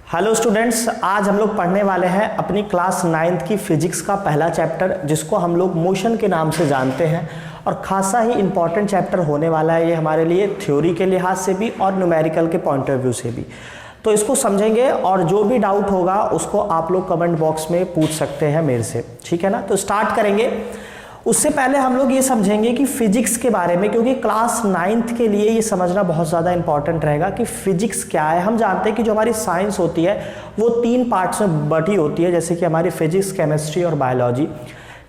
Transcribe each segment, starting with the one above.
Hello students, आज हम लोग पढ़ने वाले हैं अपनी क्लास 9th की फिजिक्स का पहला चैप्टर, जिसको हम लोग मोशन के नाम से जानते हैं। और खासा ही इम्पॉर्टेंट चैप्टर होने वाला है ये हमारे लिए, थ्योरी के लिहाज से भी और न्यूमेरिकल के पॉइंट ऑफ व्यू से भी। तो इसको समझेंगे और जो भी डाउट होगा उसको आप लोग कमेंट बॉक्स में पूछ सकते हैं मेरे से, ठीक है ना। तो स्टार्ट करेंगे। उससे पहले हम लोग ये समझेंगे कि फिजिक्स के बारे में, क्योंकि क्लास 9th के लिए ये समझना बहुत ज़्यादा इंपॉर्टेंट रहेगा कि फिजिक्स क्या है। हम जानते हैं कि जो हमारी साइंस होती है वो 3 पार्ट्स में बटी होती है, जैसे कि हमारी फिजिक्स, केमिस्ट्री और बायोलॉजी।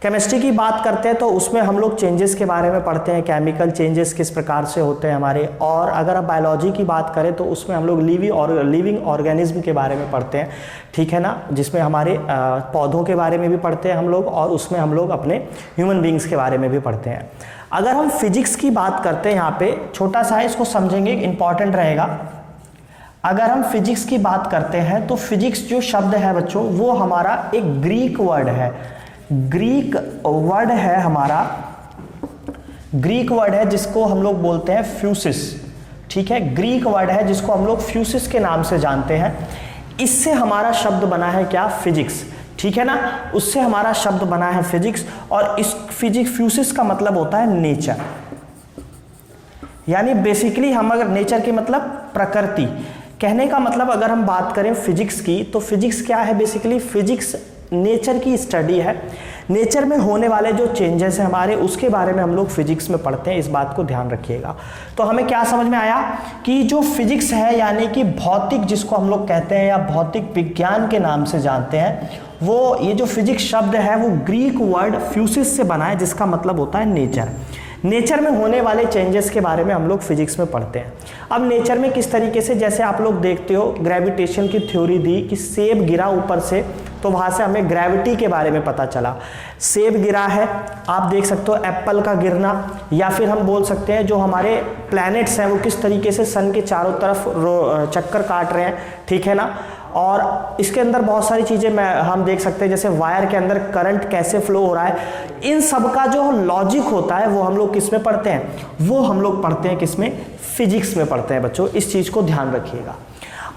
केमिस्ट्री की बात करते हैं तो उसमें हम लोग चेंजेस के बारे में पढ़ते हैं, केमिकल चेंजेस किस प्रकार से होते हैं हमारे। और अगर आप बायोलॉजी की बात करें तो उसमें हम लोग लिविंग ऑर्गेनिज्म के बारे में पढ़ते हैं, ठीक है ना, जिसमें हमारे पौधों के बारे में भी पढ़ते हैं हम लोग, और उसमें हम लोग अपने ह्यूमन बींग्स के बारे में भी पढ़ते हैं। अगर हम फिजिक्स की बात करते हैं, यहाँ पे छोटा सा इसको समझेंगे, इंपॉर्टेंट रहेगा। अगर हम फिजिक्स की बात करते हैं तो फिजिक्स जो शब्द है बच्चों, वो हमारा एक ग्रीक वर्ड है। ग्रीक वर्ड है हमारा, ग्रीक वर्ड है जिसको हम लोग बोलते हैं फ्यूसिस, ठीक है। ग्रीक वर्ड है जिसको हम लोग फ्यूसिस के नाम से जानते हैं। इससे हमारा शब्द बना है क्या? फिजिक्स, ठीक है ना। उससे हमारा शब्द बना है फिजिक्स। और इस फ्यूसिस का मतलब होता है नेचर, यानी बेसिकली हम अगर नेचर की मतलब प्रकृति, कहने का मतलब अगर हम बात करें फिजिक्स की, तो फिजिक्स क्या है? बेसिकली फिजिक्स नेचर की स्टडी है। नेचर में होने वाले जो चेंजेस हैं हमारे, उसके बारे में हम लोग फिजिक्स में पढ़ते हैं, इस बात को ध्यान रखिएगा। तो हमें क्या समझ में आया कि जो फिजिक्स है, यानी कि भौतिक जिसको हम लोग कहते हैं या भौतिक विज्ञान के नाम से जानते हैं, वो ये जो फिजिक्स शब्द है वो ग्रीक वर्ड फ्यूसिस से बना है, जिसका मतलब होता है नेचर। नेचर में होने वाले चेंजेस के बारे में हम लोग फिजिक्स में पढ़ते हैं। अब नेचर में किस तरीके से, जैसे आप लोग देखते हो ग्रेविटेशन की थ्योरी दी कि सेब गिरा ऊपर से, तो वहाँ से हमें ग्रेविटी के बारे में पता चला। सेब गिरा है, आप देख सकते हो एप्पल का गिरना, या फिर हम बोल सकते हैं जो हमारे प्लैनेट्स हैं वो किस तरीके से सन के चारों तरफ चक्कर काट रहे हैं, ठीक है ना। और इसके अंदर बहुत सारी चीज़ें हम देख सकते हैं, जैसे वायर के अंदर करंट कैसे फ्लो हो रहा है। इन सब का जो लॉजिक होता है वो हम लोग किस में पढ़ते हैं? वो हम लोग पढ़ते हैं किसमें? फिजिक्स में पढ़ते हैं बच्चों। इस चीज़ को ध्यान रखिएगा।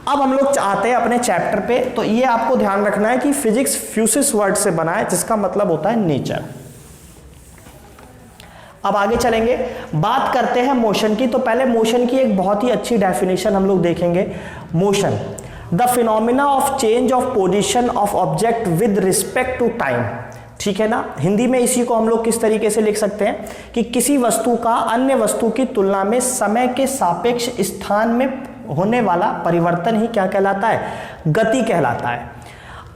अब हम लोग आते हैं अपने चैप्टर पे। तो ये आपको ध्यान रखना है कि फिजिक्स फ्यूसिस वर्ड से बना है, जिसका मतलब होता है नेचर। अब आगे चलेंगे, बात करते हैं मोशन की। तो पहले मोशन की एक बहुत ही अच्छी डेफिनेशन हम लोग देखेंगे। Motion, the phenomena of change of position of object with respect to time, ठीक है ना। हिंदी में इसी को हम लोग किस तरीके से लिख सकते हैं कि किसी वस्तु का अन्य वस्तु की तुलना में समय के सापेक्ष स्थान में होने वाला परिवर्तन ही क्या कहलाता है? गति कहलाता है।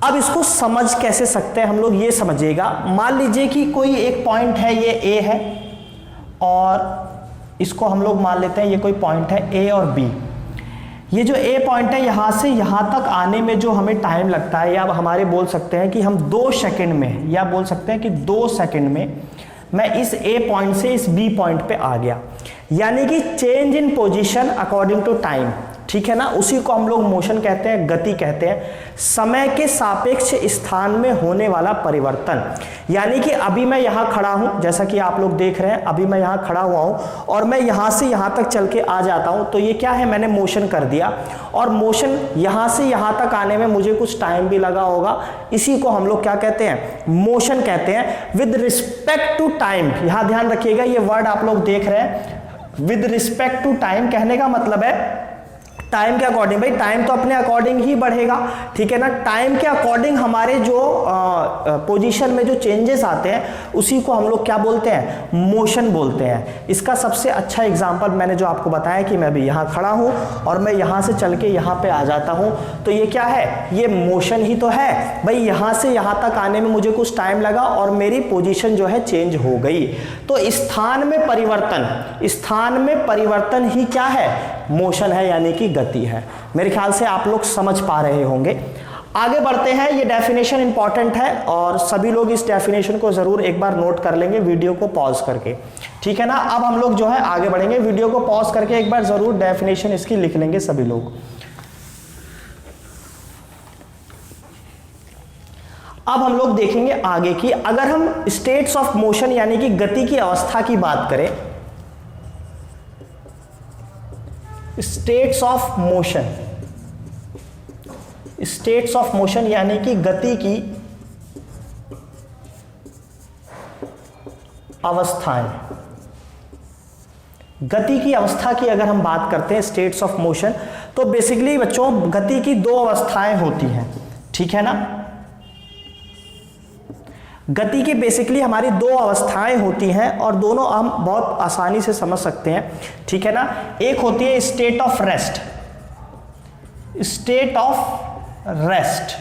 अब इसको समझ कैसे सकते हैं हम लोग, ये समझिएगा। मान लीजिए कि कोई एक पॉइंट है, ये ए है, और इसको हम लोग मान लेते हैं ये कोई पॉइंट है ए और बी। ये जो ए पॉइंट है, यहाँ से यहाँ तक आने में जो हमें टाइम लगता है, या हमारे बोल सकते हैं कि हम 2 सेकंड में, या बोल सकते हैं कि 2 सेकंड में मैं इस ए पॉइंट से इस बी पॉइंट पे आ गया, यानी कि change in position according to time, ठीक है ना। उसी को हम लोग मोशन कहते हैं, गति कहते हैं। समय के सापेक्ष स्थान में होने वाला परिवर्तन, यानी कि अभी मैं यहाँ खड़ा हूँ, जैसा कि आप लोग देख रहे हैं, अभी मैं यहाँ खड़ा हुआ हूँ और मैं यहाँ से यहाँ तक चल के आ जाता हूँ, तो ये क्या है? मैंने मोशन कर दिया। और मोशन यहाँ से यहाँ तक आने में मुझे कुछ टाइम भी लगा होगा। इसी को हम लोग क्या कहते हैं? मोशन कहते हैं, विद रिस्पेक्ट टू टाइम। यहाँ ध्यान रखिएगा, ये वर्ड आप लोग देख रहे हैं, विद रिस्पेक्ट टू टाइम। कहने का मतलब है टाइम के अकॉर्डिंग। भाई टाइम तो अपने अकॉर्डिंग ही बढ़ेगा, ठीक है ना। टाइम के अकॉर्डिंग हमारे जो पोजीशन में जो चेंजेस आते हैं, उसी को हम लोग क्या बोलते हैं? मोशन बोलते हैं। इसका सबसे अच्छा एग्जांपल मैंने जो आपको बताया कि मैं अभी यहाँ खड़ा हूँ और मैं यहाँ से चल के यहाँ पे आ जाता हूँ, तो ये क्या है? ये मोशन ही तो है। भाई यहाँ से यहाँ तक आने में मुझे कुछ टाइम लगा और मेरी पोजीशन जो है चेंज हो गई। तो स्थान में परिवर्तन ही क्या है? मोशन है, यानी कि गति है। मेरे ख्याल से आप लोग समझ पा रहे होंगे। आगे बढ़ते हैं। ये डेफिनेशन इंपॉर्टेंट है और सभी लोग इस डेफिनेशन को जरूर एक बार नोट कर लेंगे वीडियो को पॉज करके, ठीक है ना। अब हम लोग जो है आगे बढ़ेंगे, वीडियो को पॉज करके एक बार जरूर डेफिनेशन इसकी लिख लेंगे सभी लोग। अब हम लोग देखेंगे आगे की, अगर हम स्टेट्स ऑफ मोशन यानी कि गति की अवस्था की बात करें, states of motion, states of motion यानी कि गति की अवस्थाएं। गति की अवस्था की अगर हम बात करते हैं स्टेट्स ऑफ मोशन, तो बेसिकली बच्चों गति की दो अवस्थाएं होती हैं, ठीक है ना। गति की बेसिकली हमारी दो अवस्थाएं होती हैं और दोनों हम बहुत आसानी से समझ सकते हैं, ठीक है ना। एक होती है state of rest, state of rest,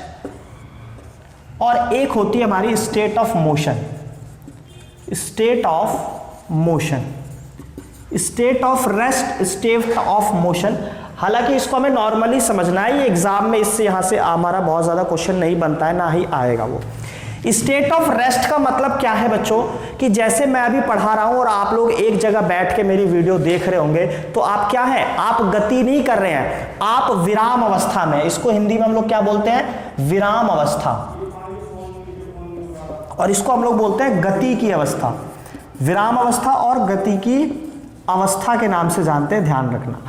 और एक होती है हमारी state of motion, state of motion. State of rest, state of motion, हालांकि इसको हमें नॉर्मली समझना है, ये एग्जाम में इससे यहां से हमारा बहुत ज्यादा क्वेश्चन नहीं बनता है, ना ही आएगा वो। स्टेट ऑफ रेस्ट का मतलब क्या है बच्चों, कि जैसे मैं अभी पढ़ा रहा हूं और आप लोग एक जगह बैठ के मेरी वीडियो देख रहे होंगे, तो आप क्या है, आप गति नहीं कर रहे हैं, आप विराम अवस्था में। इसको हिंदी में हम लोग क्या बोलते हैं, विराम अवस्था, और इसको हम लोग बोलते हैं गति की अवस्था। विराम अवस्था और गति की अवस्था के नाम से जानते हैं, ध्यान रखना।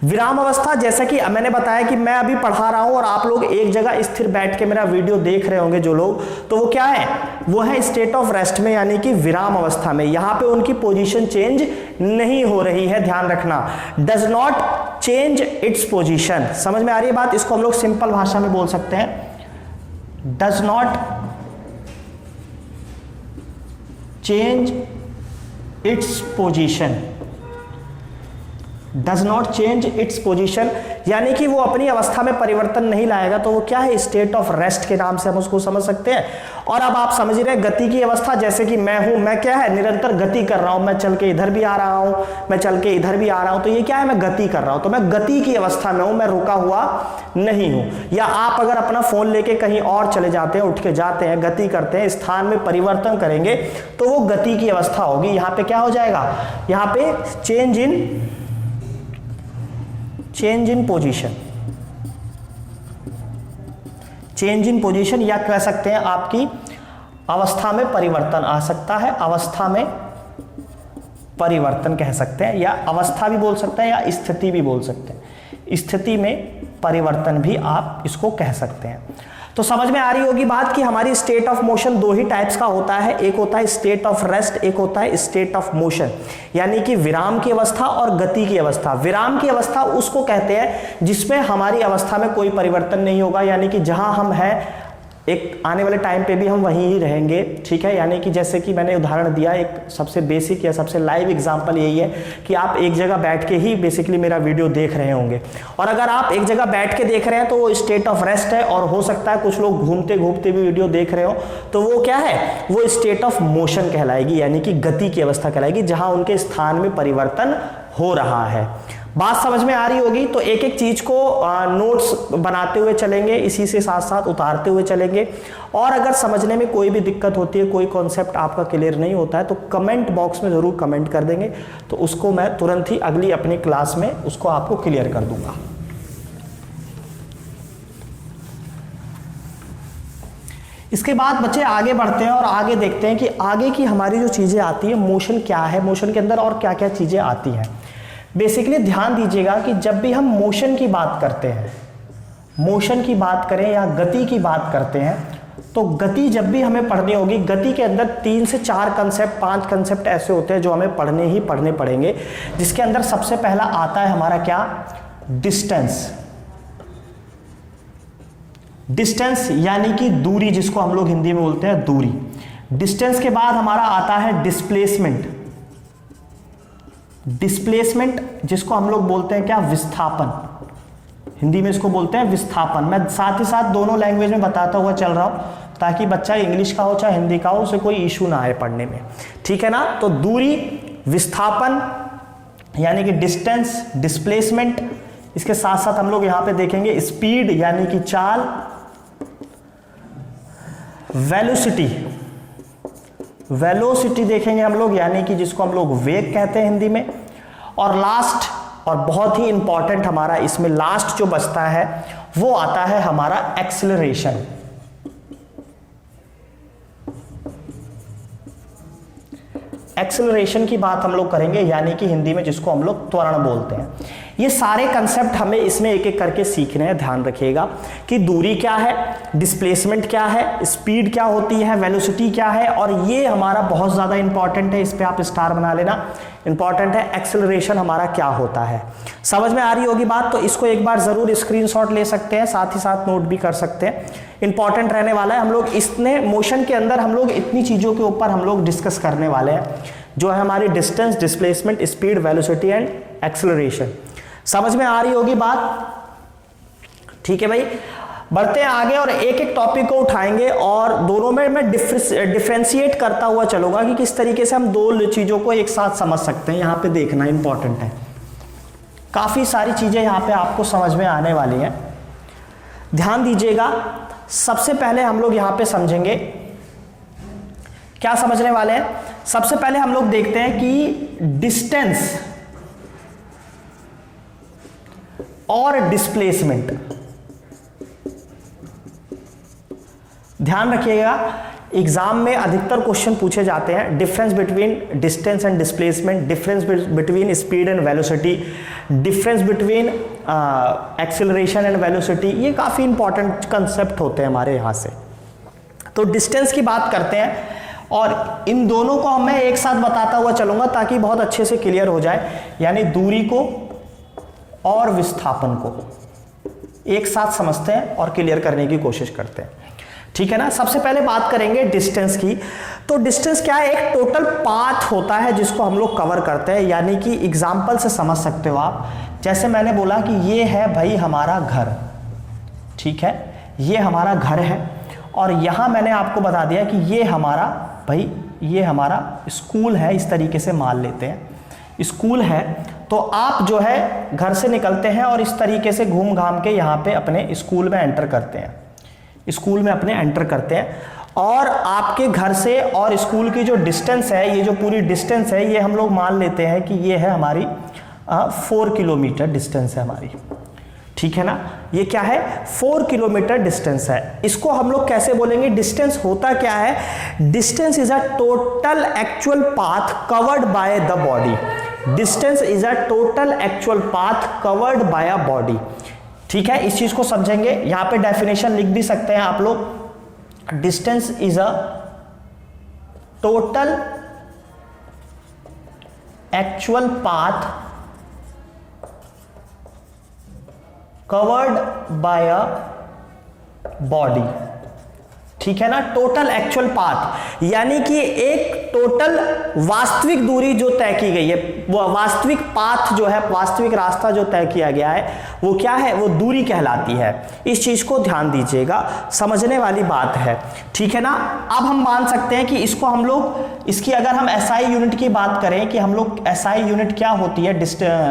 विराम अवस्था, जैसा कि मैंने बताया कि मैं अभी पढ़ा रहा हूं और आप लोग एक जगह स्थिर बैठ के मेरा वीडियो देख रहे होंगे जो लोग, तो वो क्या है, वो है स्टेट ऑफ रेस्ट में, यानी कि विराम अवस्था में। यहां पे उनकी पोजीशन चेंज नहीं हो रही है, ध्यान रखना। Does not change its position, समझ में आ रही है बात। इसको हम लोग सिंपल भाषा में बोल सकते हैं, does not change its position, does not change its position, यानी कि वो अपनी अवस्था में परिवर्तन नहीं लाएगा, तो वो क्या है, स्टेट ऑफ रेस्ट के नाम से हम उसको समझ सकते हैं। और अब आप समझ रहे हैं गति की अवस्था, जैसे कि मैं हूं, मैं क्या है, निरंतर गति कर रहा हूं, मैं चल के इधर भी आ रहा हूं, मैं चल के इधर भी आ रहा हूं, तो ये क्या है, मैं गति कर रहा हूं, तो मैं गति की अवस्था में हूं, मैं रुका हुआ नहीं हूं। या आप अगर अपना फोन लेके कहीं और चले जाते हैं, उठ के जाते हैं, गति करते हैं, स्थान में परिवर्तन करेंगे, तो वो गति की अवस्था होगी। यहां पे क्या हो जाएगा, यहां पे change in position, change in position, या कह सकते हैं आपकी अवस्था में परिवर्तन आ सकता है, अवस्था में परिवर्तन कह सकते हैं, या अवस्था भी बोल सकते हैं, या स्थिति भी बोल सकते हैं, स्थिति में परिवर्तन भी आप इसको कह सकते हैं। तो समझ में आ रही होगी बात कि हमारी स्टेट ऑफ मोशन दो ही टाइप्स का होता है, एक होता है स्टेट ऑफ रेस्ट, एक होता है स्टेट ऑफ मोशन, यानी कि विराम की अवस्था और गति की अवस्था। विराम की अवस्था उसको कहते हैं जिसमें हमारी अवस्था में कोई परिवर्तन नहीं होगा, यानी कि जहां हम हैं एक आने वाले टाइम पे भी हम वहीं ही रहेंगे, ठीक है। यानी कि जैसे कि मैंने उदाहरण दिया, एक सबसे बेसिक या सबसे लाइव एग्जांपल यही है कि आप एक जगह बैठ के ही बेसिकली मेरा वीडियो देख रहे होंगे, और अगर आप एक जगह बैठ के देख रहे हैं तो वो स्टेट ऑफ रेस्ट है, और हो सकता है कुछ लोग घूमते घूमते भी वीडियो देख रहे हो, तो वो क्या है, वो स्टेट ऑफ मोशन कहलाएगी, यानी कि गति की अवस्था कहलाएगी, जहां उनके स्थान में परिवर्तन हो रहा है। बात समझ में आ रही होगी। तो एक एक चीज को नोट्स बनाते हुए चलेंगे, इसी से साथ साथ उतारते हुए चलेंगे, और अगर समझने में कोई भी दिक्कत होती है, कोई कॉन्सेप्ट आपका क्लियर नहीं होता है, तो कमेंट बॉक्स में जरूर कमेंट कर देंगे, तो उसको मैं तुरंत ही अगली अपनी क्लास में उसको आपको क्लियर कर दूंगा। इसके बाद बच्चे आगे बढ़ते हैं और आगे देखते हैं कि आगे की हमारी जो चीजें आती है, मोशन क्या है, मोशन के अंदर और क्या क्या चीजें आती हैं। बेसिकली ध्यान दीजिएगा कि जब भी हम मोशन की बात करते हैं, मोशन की बात करें या गति की बात करते हैं, तो गति जब भी हमें पढ़नी होगी, गति के अंदर 3 से 4 कंसेप्ट, 5 कंसेप्ट ऐसे होते हैं जो हमें पढ़ने पड़ेंगे, जिसके अंदर सबसे पहला आता है हमारा क्या, डिस्टेंस। डिस्टेंस यानी कि दूरी, जिसको हम लोग हिंदी में बोलते हैं दूरी। डिस्टेंस के बाद हमारा आता है डिस्प्लेसमेंट। डिस्प्लेसमेंट जिसको हम लोग बोलते हैं क्या, विस्थापन। हिंदी में इसको बोलते हैं विस्थापन। मैं साथ ही साथ दोनों लैंग्वेज में बताता हुआ चल रहा हूं, ताकि बच्चा इंग्लिश का हो चाहे हिंदी का हो, उसे कोई इशू ना आए पढ़ने में, ठीक है ना। तो दूरी, विस्थापन यानी कि डिस्टेंस, डिस्प्लेसमेंट, इसके साथ साथ हम लोग यहां पे देखेंगे स्पीड यानी कि चाल, वेलोसिटी, वेलोसिटी देखेंगे हम लोग, यानी कि जिसको हम लोग वेग कहते हैं हिंदी में। और लास्ट और बहुत ही इंपॉर्टेंट हमारा इसमें लास्ट जो बचता है वो आता है हमारा एक्सेलरेशन। एक्सेलरेशन की बात हम लोग करेंगे, यानी कि हिंदी में जिसको हम लोग त्वरण बोलते हैं। ये सारे कंसेप्ट हमें इसमें एक एक करके सीखने हैं। ध्यान रखिएगा कि दूरी क्या है, डिस्प्लेसमेंट क्या है, स्पीड क्या होती है, वेलोसिटी क्या है, और ये हमारा बहुत ज़्यादा इंपॉर्टेंट है, इस पर आप स्टार बना लेना, इंपॉर्टेंट है, एक्सेलरेशन हमारा क्या होता है। समझ में आ रही होगी बात, तो इसको एक बार ज़रूर स्क्रीनशॉट ले सकते हैं, साथ ही साथ नोट भी कर सकते हैं, इंपॉर्टेंट रहने वाला है। हम लोग इसने मोशन के अंदर हम लोग इतनी चीज़ों के ऊपर हम लोग डिस्कस करने वाले हैं, जो है हमारी distance, displacement, speed, velocity and acceleration. समझ में आ रही होगी बात, ठीक है भाई। बढ़ते हैं आगे और एक एक टॉपिक को उठाएंगे और दोनों में मैं डिफ्रेंशिएट करता हुआ चलूंगा कि किस तरीके से हम दो चीज़ों को एक साथ समझ सकते हैं। यहाँ पे देखना इंपॉर्टेंट है, काफ़ी सारी चीज़ें यहाँ पे आपको समझ में आने वाली हैं, ध्यान दीजिएगा। सबसे पहले हम लोग यहाँ पे समझेंगे, क्या समझने वाले हैं, सबसे पहले हम लोग देखते हैं कि डिस्टेंस और डिस्प्लेसमेंट। ध्यान रखिएगा, एग्जाम में अधिकतर क्वेश्चन पूछे जाते हैं, difference between distance and displacement, difference between speed and velocity, difference between acceleration and velocity. ये काफ़ी इंपॉर्टेंट कंसेप्ट होते हैं हमारे यहाँ से। तो डिस्टेंस की बात करते हैं और इन दोनों को मैं एक साथ बताता हुआ चलूंगा ताकि बहुत अच्छे से क्लियर हो जाए, यानी दूरी को और विस्थापन को एक साथ समझते हैं और क्लियर करने की कोशिश करते हैं, ठीक है ना। सबसे पहले बात करेंगे डिस्टेंस की। तो डिस्टेंस क्या है, एक टोटल पाथ होता है जिसको हम लोग कवर करते हैं, यानी कि एग्जाम्पल से समझ सकते हो आप। जैसे मैंने बोला कि ये है भाई हमारा घर, ठीक है, ये हमारा घर है, और यहां मैंने आपको बता दिया कि ये हमारा भाई ये हमारा स्कूल है, इस तरीके से मान लेते हैं स्कूल है। तो आप जो है घर से निकलते हैं और इस तरीके से घूम घाम के यहाँ पे अपने स्कूल में एंटर करते हैं, स्कूल में अपने एंटर करते हैं, और आपके घर से और स्कूल की जो डिस्टेंस है, ये जो पूरी डिस्टेंस है, ये हम लोग मान लेते हैं कि ये है हमारी 4 किलोमीटर डिस्टेंस है हमारी, ठीक है ना। ये क्या है, 4 किलोमीटर डिस्टेंस है। इसको हम लोग कैसे बोलेंगे, डिस्टेंस होता क्या है, distance is a total actual path covered by the body. Distance is a total actual path covered by a body, ठीक है। इस चीज को समझेंगे, यहां पे डेफिनेशन लिख भी सकते हैं आप लोग। Distance is a total actual path covered by a body, ठीक है ना। टोटल एक्चुअल पाथ यानी कि एक टोटल वास्तविक दूरी जो तय की गई है, वो वास्तविक पाथ जो है, वास्तविक रास्ता जो तय किया गया है, वो क्या है, वो दूरी कहलाती है। इस चीज को ध्यान दीजिएगा, समझने वाली बात है, ठीक है ना। अब हम मान सकते हैं कि इसको हम लोग, इसकी अगर हम एसआई यूनिट की बात करें कि हम लोग एसआई यूनिट क्या होती है,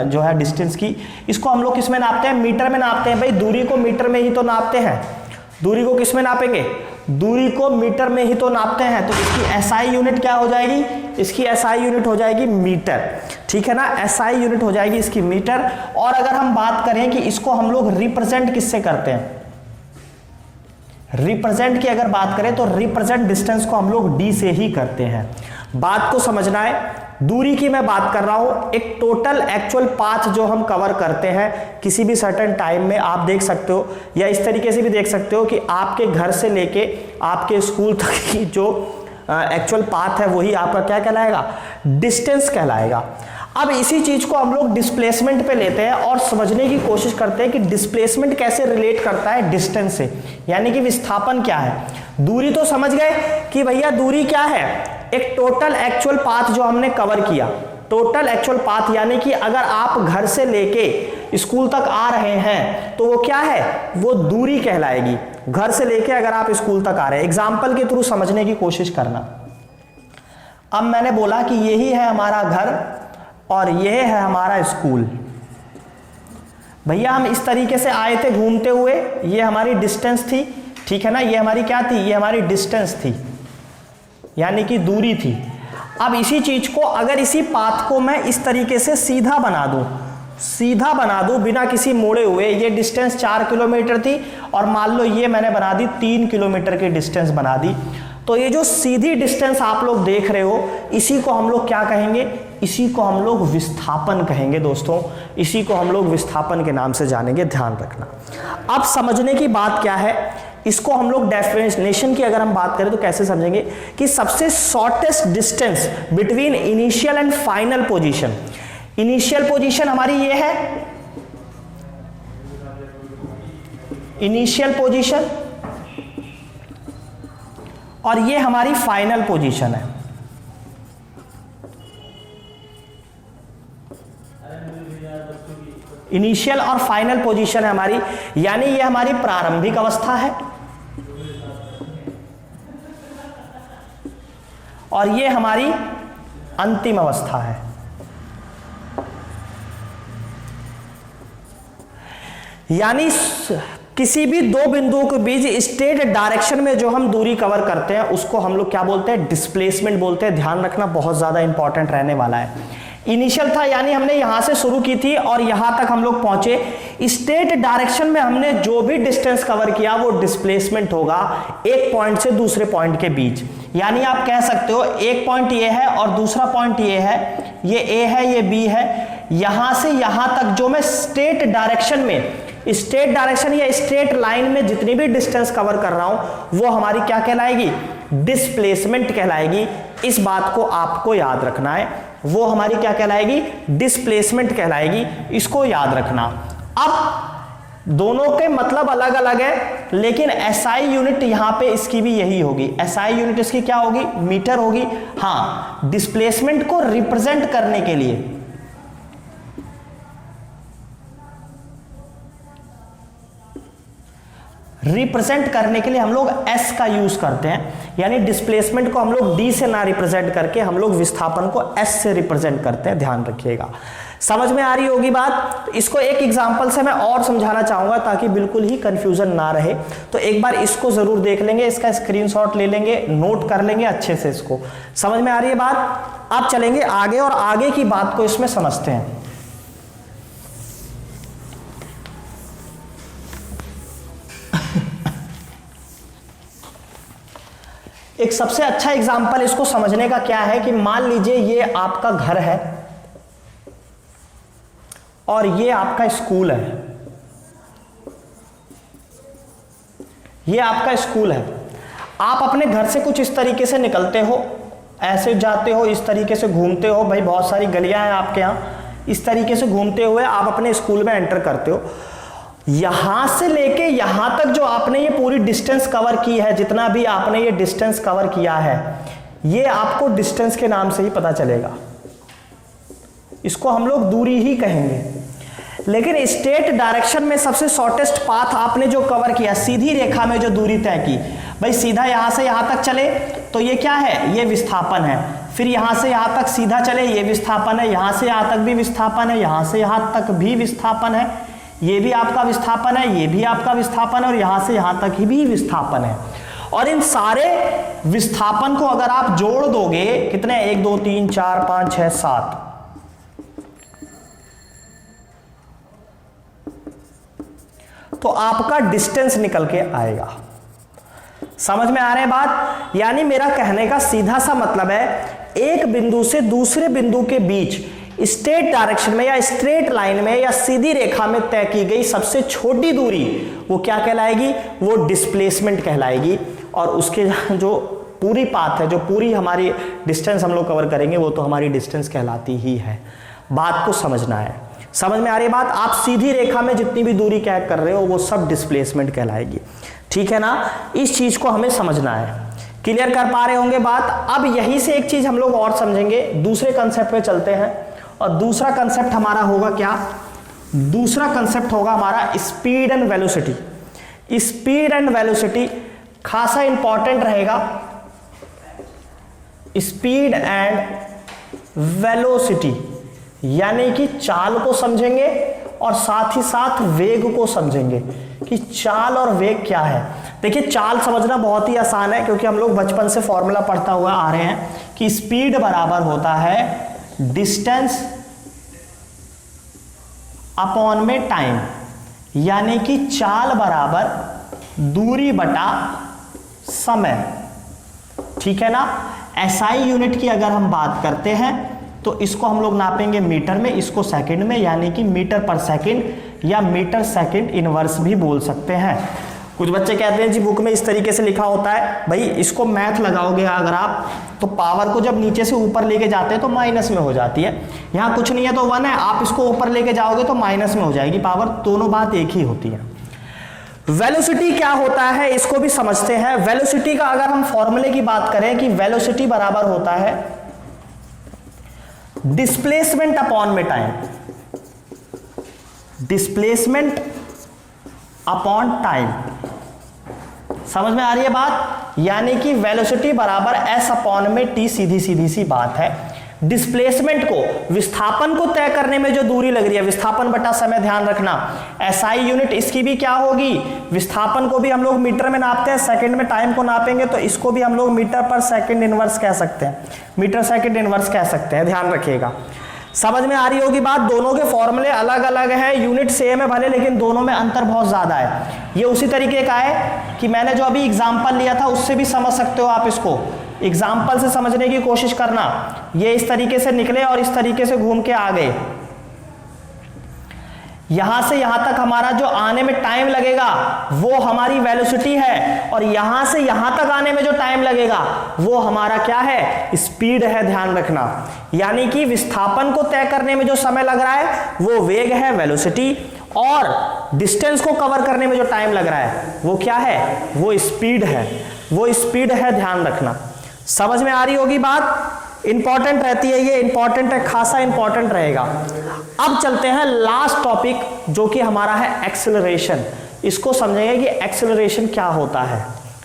जो है डिस्टेंस की, इसको हम लोग किस में नापते हैं, मीटर में नापते हैं। भाई दूरी को मीटर में ही तो नापते हैं, दूरी को किस में नापेंगे, दूरी को मीटर में ही तो नापते हैं। तो इसकी एसआई यूनिट क्या हो जाएगी, इसकी एसआई यूनिट हो जाएगी मीटर, ठीक है ना। एसआई यूनिट हो जाएगी इसकी मीटर। और अगर हम बात करें कि इसको हम लोग रिप्रेजेंट किससे करते हैं, रिप्रेजेंट की अगर बात करें तो रिप्रेजेंट डिस्टेंस को हम लोग डी से ही करते हैं। बात को समझना है, दूरी की मैं बात कर रहा हूं, एक टोटल एक्चुअल पाथ जो हम कवर करते हैं किसी भी सर्टेन टाइम में। आप देख सकते हो या इस तरीके से भी देख सकते हो कि आपके घर से लेके आपके स्कूल तक की जो एक्चुअल पाथ है वही आपका क्या कहलाएगा, डिस्टेंस कहलाएगा। अब इसी चीज को हम लोग डिस्प्लेसमेंट पे लेते हैं और समझने की कोशिश करते हैं कि डिस्प्लेसमेंट कैसे रिलेट करता है डिस्टेंस से, यानी कि विस्थापन क्या है। दूरी तो समझ गए कि भैया दूरी क्या है, एक टोटल एक्चुअल पाथ जो हमने कवर किया, टोटल एक्चुअल पाथ यानी कि अगर आप घर से लेके स्कूल तक आ रहे हैं तो वो क्या है, वो दूरी कहलाएगी। घर से लेके अगर आप स्कूल तक आ रहे हैं, एग्जाम्पल के थ्रू समझने की कोशिश करना। अब मैंने बोला कि यही है हमारा घर और यह है हमारा स्कूल। भैया हम इस तरीके से आए थे घूमते हुए, ये हमारी डिस्टेंस थी, ठीक है ना। ये हमारी क्या थी, ये हमारी डिस्टेंस थी, यानी कि दूरी थी। अब इसी चीज को, अगर इसी पाथ को मैं इस तरीके से सीधा बना दूं बिना किसी मोड़े हुए, ये डिस्टेंस 4 किलोमीटर थी और मान लो ये मैंने बना दी 3 किलोमीटर की डिस्टेंस बना दी, तो ये जो सीधी डिस्टेंस आप लोग देख रहे हो, इसी को हम लोग क्या कहेंगे, इसी को हम लोग विस्थापन कहेंगे दोस्तों, इसी को हम लोग विस्थापन के नाम से जानेंगे, ध्यान रखना। अब समझने की बात क्या है, इसको हम लोग डेफिनेशन की अगर हम बात करें तो कैसे समझेंगे कि सबसे shortest distance between initial and final position. Initial position हमारी ये है, इनिशियल पोजीशन, और ये हमारी फाइनल पोजीशन है। इनिशियल और फाइनल पोजीशन है हमारी, यानी ये हमारी प्रारंभिक अवस्था है और ये हमारी अंतिम अवस्था है। यानी किसी भी दो बिंदुओं के बीच स्ट्रेट डायरेक्शन में जो हम दूरी कवर करते हैं उसको हम लोग क्या बोलते हैं, डिस्प्लेसमेंट बोलते हैं। ध्यान रखना, बहुत ज्यादा इंपॉर्टेंट रहने वाला है। इनिशियल था यानी हमने यहां से शुरू की थी और यहां तक हम लोग पहुंचे। स्ट्रेट डायरेक्शन में हमने जो भी डिस्टेंस कवर किया वो डिस्प्लेसमेंट होगा एक पॉइंट से दूसरे पॉइंट के बीच। यानी आप कह सकते हो एक पॉइंट ये है और दूसरा पॉइंट ये है, ये ए है, ये बी है। यहां से यहां तक जो मैं स्ट्रेट डायरेक्शन में, स्ट्रेट डायरेक्शन या स्ट्रेट लाइन में जितनी भी डिस्टेंस कवर कर रहा हूं वो हमारी क्या कहलाएगी, डिस्प्लेसमेंट कहलाएगी। इस बात को आपको याद रखना है, वो हमारी क्या कहलाएगी, डिस्प्लेसमेंट कहलाएगी। इसको याद रखना। अब दोनों के मतलब अलग अलग है, लेकिन एसआई यूनिट यहां पे इसकी भी यही होगी। एसआई यूनिट इसकी क्या होगी, मीटर होगी। हां, डिस्प्लेसमेंट को रिप्रेजेंट करने के लिए हम लोग s का यूज करते हैं। यानी डिस्प्लेसमेंट को हम लोग d से ना रिप्रेजेंट करके हम लोग विस्थापन को s से रिप्रेजेंट करते हैं। ध्यान रखिएगा, समझ में आ रही होगी बात। इसको एक एग्जांपल से मैं और समझाना चाहूंगा ताकि बिल्कुल ही कंफ्यूजन ना रहे। तो एक बार इसको जरूर देख लेंगे, इसका स्क्रीनशॉट ले लेंगे, नोट कर लेंगे अच्छे से। इसको समझ में आ रही है बात। अब चलेंगे आगे और आगे की बात को इसमें समझते हैं। एक सबसे अच्छा एग्जाम्पल इसको समझने का क्या है कि मान लीजिए ये आपका घर है और ये आपका स्कूल है। ये आपका स्कूल है। आप अपने घर से कुछ इस तरीके से निकलते हो, ऐसे जाते हो, इस तरीके से घूमते हो। भाई बहुत सारी गलियां हैं आपके यहाँ। इस तरीके से घूमते हुए आप अपने स्कूल में एंटर करते हो। यहां से लेके यहां तक जो आपने ये पूरी डिस्टेंस कवर की है, जितना भी आपने ये डिस्टेंस कवर किया है, ये आपको डिस्टेंस के नाम से ही पता चलेगा। इसको हम लोग दूरी ही कहेंगे। लेकिन स्ट्रेट डायरेक्शन में सबसे शॉर्टेस्ट पाथ आपने जो कवर किया, सीधी रेखा में जो दूरी तय की, भाई सीधा यहां से यहां तक चले तो ये क्या है, ये विस्थापन है। फिर यहां से यहां तक सीधा चले, ये विस्थापन है। यहां से यहां तक भी विस्थापन है, यहां से यहां तक भी विस्थापन है, ये भी आपका विस्थापन है, ये भी आपका विस्थापन है, और यहां से यहां तक ही भी विस्थापन है। और इन सारे विस्थापन को अगर आप जोड़ दोगे, कितने, 1 2 3 4 5 6 7, तो आपका डिस्टेंस निकल के आएगा। समझ में आ रहे हैं बात। यानी मेरा कहने का सीधा सा मतलब है, एक बिंदु से दूसरे बिंदु के बीच स्ट्रेट डायरेक्शन में या स्ट्रेट लाइन में या सीधी रेखा में तय की गई सबसे छोटी दूरी वो क्या कहलाएगी, वो डिस्प्लेसमेंट कहलाएगी। और उसके जो पूरी पाथ है, जो पूरी हमारी डिस्टेंस हम लोग कवर करेंगे, वो तो हमारी डिस्टेंस कहलाती ही है। बात को समझना है, समझ में आ रही है बात। आप सीधी रेखा में जितनी भी दूरी क्या कर रहे हो वो सब डिस्प्लेसमेंट कहलाएगी, ठीक है ना। इस चीज को हमें समझना है। क्लियर कर पा रहे होंगे बात। अब यहीं से एक चीज हम लोग और समझेंगे, दूसरे कंसेप्ट पे चलते हैं। और दूसरा कंसेप्ट हमारा होगा क्या, दूसरा कंसेप्ट होगा हमारा speed and velocity. Speed and velocity खासा इंपॉर्टेंट रहेगा। स्पीड एंड वेलोसिटी यानी कि चाल को समझेंगे और साथ ही साथ वेग को समझेंगे कि चाल और वेग क्या है। देखिए, चाल समझना बहुत ही आसान है, क्योंकि हम लोग बचपन से फॉर्मूला पढ़ता हुआ आ रहे हैं कि स्पीड बराबर होता है डिस्टेंस अपॉन में टाइम, यानी कि चाल बराबर दूरी बटा समय, ठीक है ना। एसआई यूनिट की अगर हम बात करते हैं तो इसको हम लोग नापेंगे मीटर में, इसको सेकंड में, यानी कि मीटर पर सेकंड या मीटर सेकंड इनवर्स भी बोल सकते हैं। कुछ बच्चे कहते हैं जी बुक में इस तरीके से लिखा होता है, भाई इसको मैथ लगाओगे अगर आप तो पावर को जब नीचे से ऊपर लेके जाते हैं तो माइनस में हो जाती है, यहाँ कुछ नहीं है तो 1 है, आप इसको ऊपर लेके जाओगे तो माइनस में हो जाएगी पावर, दोनों बात एक ही होती है। वेलोसिटी क्या होता है इसको भी समझते हैं। वेलोसिटी का अगर हम फॉर्मूले की बात करें कि वेलोसिटी बराबर होता है डिस्प्लेसमेंट अपॉन में टाइम, डिस्प्लेसमेंट अपॉन टाइम। समझ में आ रही है बात? यानी कि वेलोसिटी बराबर s अपॉन में t, सीधी सीधी सी बात है। डिस्प्लेसमेंट को, विस्थापन को तय करने में जो दूरी लग रही है, विस्थापन बटा समय, ध्यान रखना SI यूनिट इसकी भी क्या होगी, विस्थापन को भी हम लोग मीटर में नापते हैं, सेकंड में टाइम को नापेंगे तो इसको भी हम लोग मीटर पर सेकंड इनवर्स कह सकते हैं, मीटर सेकंड इनवर्स कह सकते हैं, ध्यान रखिएगा। समझ में आ रही होगी बात? दोनों के फॉर्मूले अलग अलग है, यूनिट सेम है भले, लेकिन दोनों में अंतर बहुत ज्यादा है। ये उसी तरीके का है कि मैंने जो अभी एग्जांपल लिया था उससे भी समझ सकते हो आप इसको, एग्जाम्पल से समझने की कोशिश करना। ये इस तरीके से निकले और इस तरीके से घूम के आ गए, यहां से यहां तक हमारा जो आने में टाइम लगेगा वो हमारी वेलोसिटी है, और यहां से यहां तक आने में जो टाइम लगेगा वो हमारा क्या है, स्पीड है, ध्यान रखना। यानी कि विस्थापन को तय करने में जो समय लग रहा है वो वेग है, वेलोसिटी, और डिस्टेंस को कवर करने में जो टाइम लग रहा है वो क्या है, वो स्पीड है, वो स्पीड है, ध्यान रखना। समझ में आ रही होगी बात? इंपॉर्टेंट रहती है, ये इंपॉर्टेंट है, खासा इंपॉर्टेंट रहेगा। अब चलते हैं लास्ट टॉपिक जो कि हमारा है एक्सेलरेशन। इसको समझेंगे कि एक्सेलरेशन क्या होता है।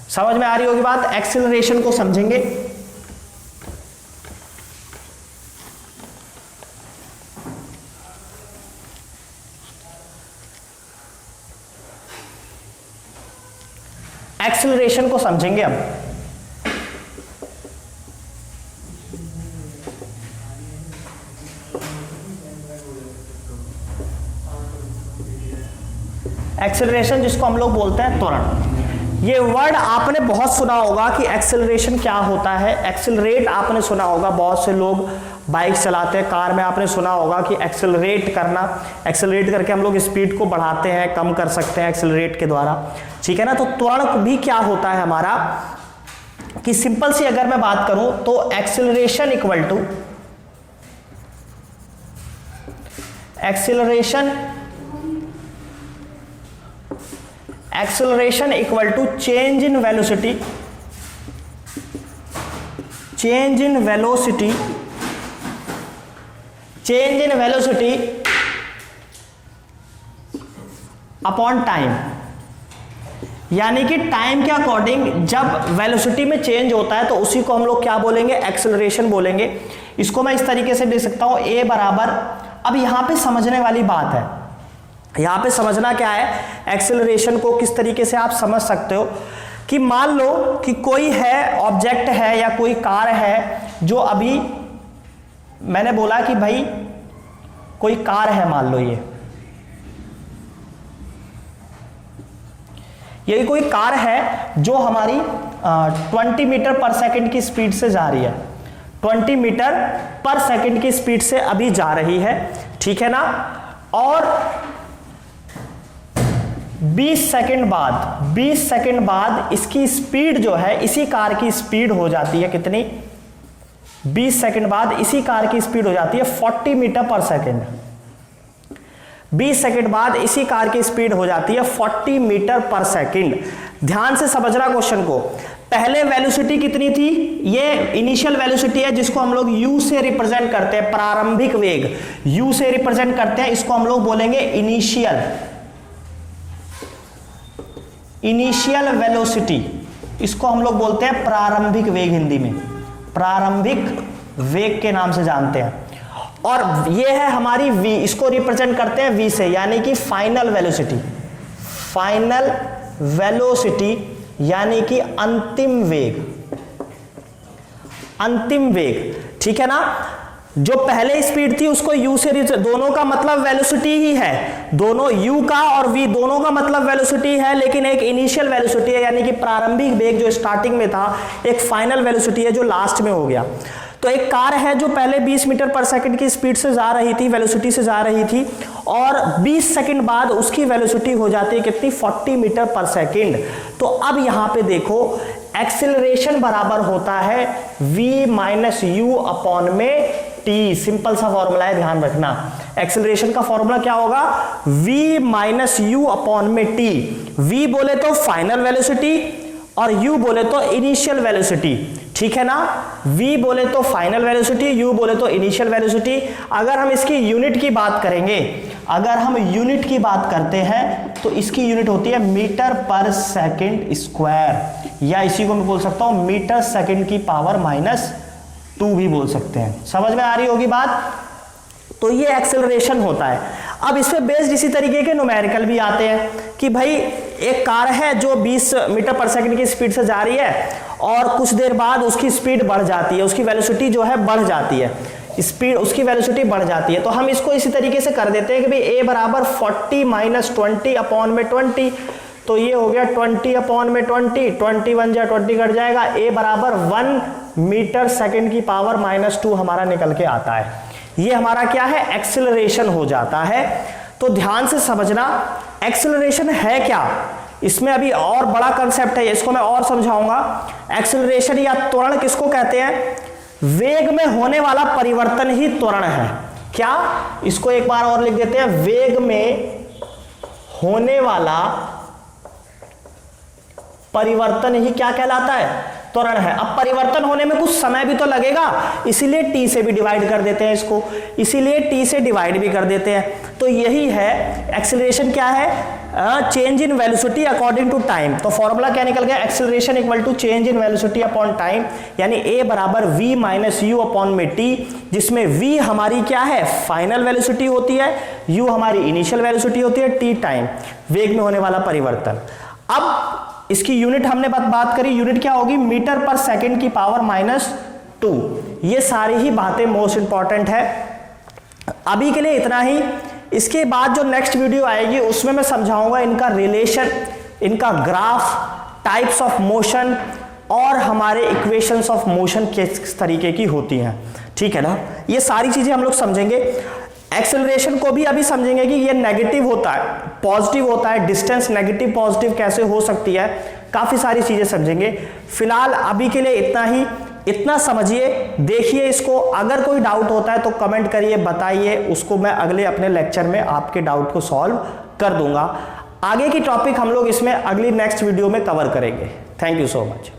समझ में आ रही होगी बात? एक्सेलरेशन को समझेंगे। एक्सेलरेशन को समझेंगे अब। एक्सेलरेशन जिसको हम लोग बोलते हैं त्वरण। ये वर्ड आपने बहुत सुना होगा कि एक्सेलरेशन क्या होता है। एक्सेलरेट आपने सुना होगा, बहुत से लोग बाइक चलाते हैं, कार में आपने सुना होगा कि एक्सेलरेट करना, एक्सेलरेट करके हम लोग स्पीड को बढ़ाते हैं, कम कर सकते हैं एक्सेलरेट के द्वारा, ठीक है ना। तो त्वरण भी क्या होता है हमारा, कि सिंपल सी अगर मैं बात करूं तो acceleration equal to acceleration equal to change in velocity, change in velocity upon time. यानी कि टाइम के अकॉर्डिंग जब वेलोसिटी में चेंज होता है तो उसी को हम लोग क्या बोलेंगे, एक्सेलरेशन बोलेंगे। इसको मैं इस तरीके से दे सकता हूं, ए बराबर, अब यहां पे समझने वाली बात है, यहां पे समझना क्या है, एक्सेलरेशन को किस तरीके से आप समझ सकते हो कि मान लो कि कोई है, ऑब्जेक्ट है या कोई कार है जो अभी मैंने बोला कि भाई कोई कार है, मान लो ये कोई कार है जो हमारी 20 मीटर पर सेकंड की स्पीड से जा रही है, 20 मीटर पर सेकंड की स्पीड से अभी जा रही है, ठीक है ना। और 20 सेकंड बाद इसकी स्पीड जो है, इसी कार की स्पीड हो जाती है कितनी, 20 सेकंड बाद इसी कार की स्पीड हो जाती है 40 मीटर पर सेकंड। 20 सेकंड बाद इसी कार की स्पीड हो जाती है 40 मीटर पर सेकंड। ध्यान से समझना क्वेश्चन को। पहले वेलोसिटी कितनी थी, ये इनिशियल वेलोसिटी है जिसको हम लोग u से रिप्रेजेंट करते हैं, प्रारंभिक वेग u से रिप्रेजेंट करते हैं, इसको हम लोग बोलेंगे इनिशियल वेलोसिटी, इसको हम लोग बोलते हैं प्रारंभिक वेग, हिंदी में प्रारंभिक वेग के नाम से जानते हैं। और ये है हमारी v, इसको रिप्रेजेंट करते हैं v से, यानी कि फाइनल वेलोसिटी यानी कि अंतिम वेग, ठीक है ना। जो पहले स्पीड थी उसको u से, दोनों का मतलब वेलोसिटी ही है, दोनों u का और v दोनों का मतलब वेलोसिटी है, लेकिन एक इनिशियल वेलोसिटी है यानी कि प्रारंभिक वेग जो स्टार्टिंग में था, एक फाइनल वेलोसिटी है जो लास्ट में हो गया। तो एक कार है जो पहले 20 मीटर पर सेकंड की स्पीड से जा रही थी, वेलोसिटी से जा रही थी, और 20 सेकंड बाद उसकी वेलोसिटी हो जाती है कितनी, 40 मीटर पर सेकंड। तो अब यहां पे देखो एक्सेलरेशन बराबर होता है v माइनस यू अपॉन में t। सिंपल सा फॉर्मूला है, ध्यान रखना। एक्सेलरेशन का फॉर्मूला क्या होगा, v माइनस यू अपॉन में t। v बोले तो फाइनल वेलोसिटी और u बोले तो इनिशियल वेलोसिटी, ठीक है ना। v बोले तो फाइनल वेलोसिटी, u बोले तो इनिशियल वेलोसिटी। अगर हम इसकी यूनिट की बात करेंगे, अगर हम यूनिट की बात करते हैं तो इसकी यूनिट होती है मीटर पर सेकंड स्क्वायर, या इसी को मैं बोल सकता हूं मीटर सेकंड की पावर -2 भी बोल सकते हैं। समझ में आ रही होगी बात। तो ये एक्सेलरेशन होता है। अब इस पे बेस्ड इसी तरीके के न्यूमेरिकल भी आते हैं कि भाई एक कार है जो 20 मीटर पर सेकंड की स्पीड से जा रही है और कुछ देर बाद उसकी स्पीड बढ़ जाती है, उसकी वेलोसिटी जो है बढ़ जाती है, स्पीड उसकी वेलोसिटी बढ़ जाती है। तो हम इसको इसी तरीके से कर देते हैं कि भाई a बराबर 40 माइनस 20 अपॉन में 20। तो ये हो गया 20 अपॉन में 20, 21 जा 20 कट जाएगा, a बराबर 1 मीटर सेकंड की पावर -2 हमारा निकल के आता है। ये हमारा क्या है, एक्सेलरेशन हो जाता है। तो ध्यान से समझना एक्सेलरेशन है क्या, इसमें अभी और बड़ा कंसेप्ट है, इसको मैं और समझाऊंगा। एक्सेलरेशन या त्वरण किसको कहते हैं, वेग में होने वाला परिवर्तन ही त्वरण है। क्या, इसको एक बार और लिख देते हैं, वेग में होने वाला परिवर्तन ही क्या कहलाता है, त्वरण है। अब परिवर्तन होने में कुछ समय भी तो लगेगा, इसीलिए t से भी डिवाइड कर देते हैं इसको, इसीलिए t से डिवाइड भी कर देते हैं। तो यही है एक्सेलरेशन, क्या है, change in velocity according to time. तो फॉर्मूला क्या निकल गया, acceleration equal to change in velocity upon time, यानी a बराबर v माइनस यू अपॉन में t, जिसमें v हमारी क्या है, फाइनल वेलोसिटी होती है, u हमारी इनिशियल वेलोसिटी होती है, t टाइम वेग में होने वाला परिवर्तन। अब इसकी यूनिट हमने बात करी, यूनिट क्या होगी, मीटर पर सेकंड की पावर -2। ये सारी ही बातें मोस्ट इंपॉर्टेंट है। अभी के लिए इतना ही। इसके बाद जो नेक्स्ट वीडियो आएगी उसमें मैं समझाऊंगा इनका रिलेशन, इनका ग्राफ, टाइप्स ऑफ मोशन और हमारे इक्वेशंस ऑफ मोशन किस तरीके की होती हैं, ठीक है ना। ये सारी चीजें हम लोग समझेंगे। एक्सेलरेशन को भी अभी समझेंगे कि ये नेगेटिव होता है, पॉजिटिव होता है, डिस्टेंस नेगेटिव पॉजिटिव कैसे हो सकती है, काफी सारी चीजें समझेंगे। फिलहाल अभी के लिए इतना ही, इतना समझिए, देखिए इसको। अगर कोई डाउट होता है तो कमेंट करिए, बताइए, उसको मैं अगले अपने लेक्चर में आपके डाउट को सॉल्व कर दूंगा। आगे की टॉपिक हम लोग इसमें अगली नेक्स्ट वीडियो में कवर करेंगे। Thank you so much.